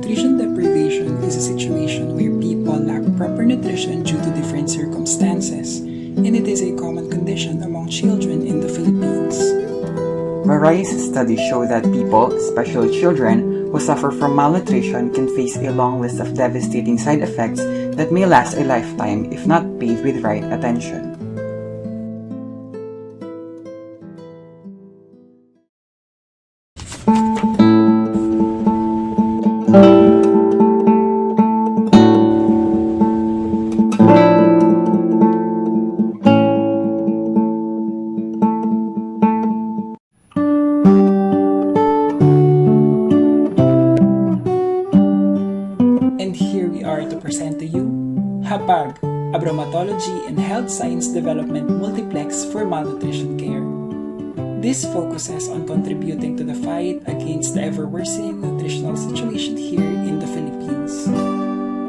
Nutrition deprivation is a situation where people lack proper nutrition due to different circumstances, and it is a common condition among children in the Philippines. Various studies show that people, especially children, who suffer from malnutrition can face a long list of devastating side effects that may last a lifetime if not paid with right attention. And here we are to present to you HAPAG, a Bromatology and Health Science Development Multiplex for malnutrition care. This focuses on contributing to the fight against the ever-worsening nutritional situation here in the Philippines.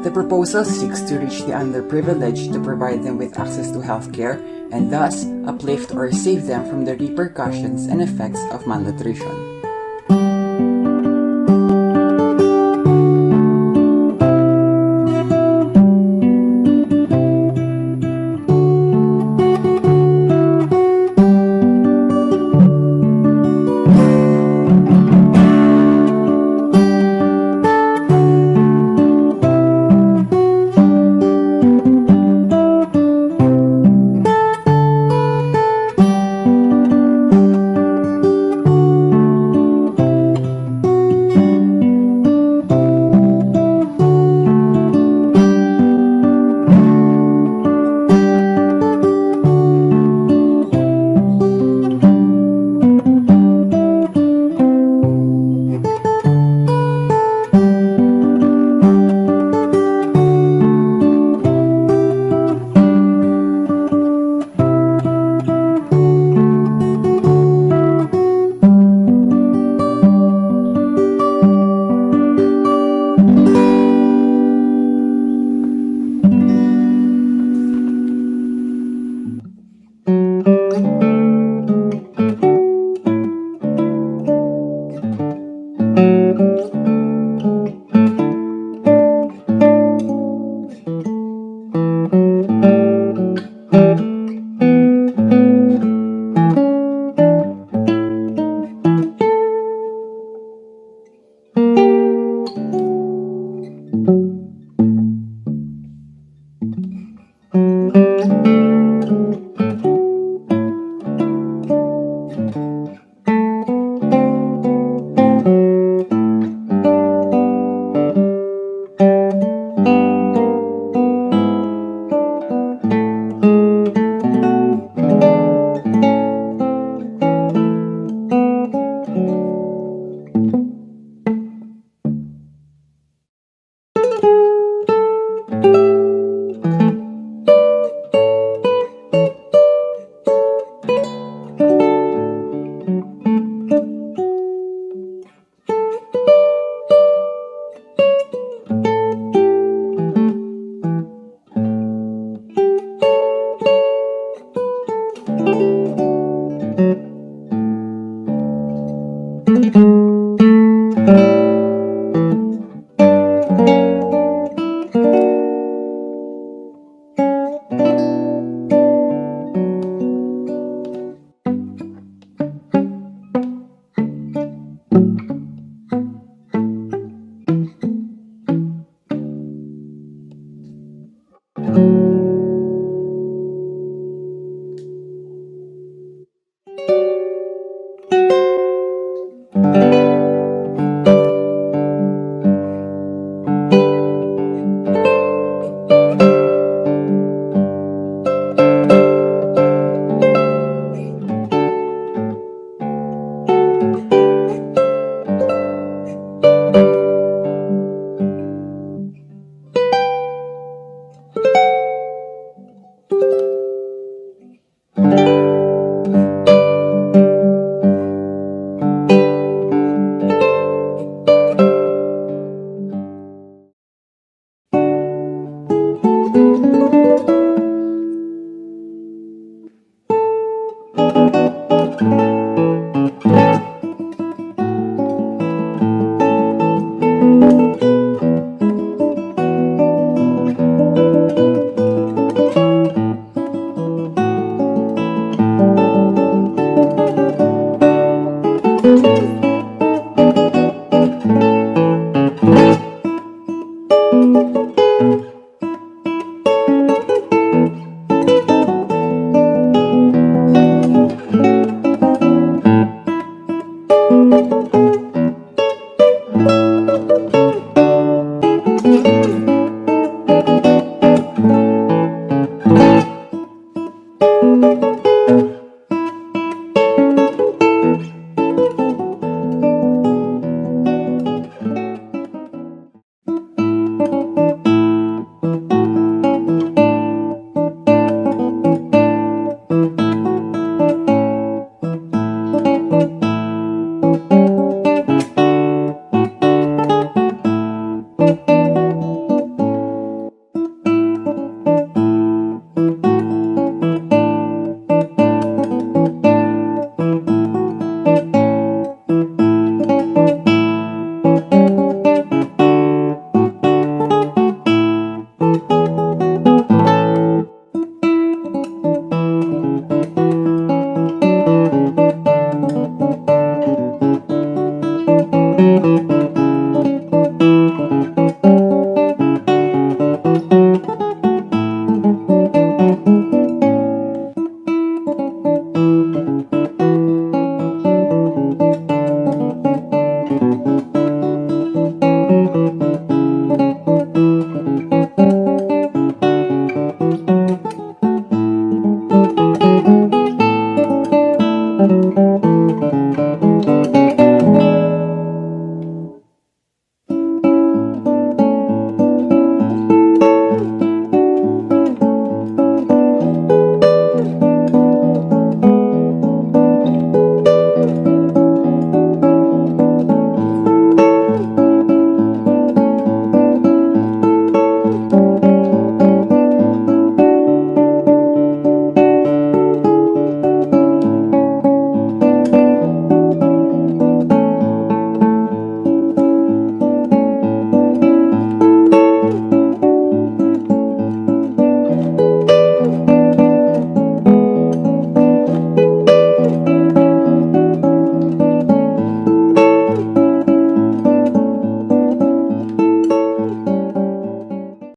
The proposal seeks to reach the underprivileged to provide them with access to healthcare and thus uplift or save them from the repercussions and effects of malnutrition.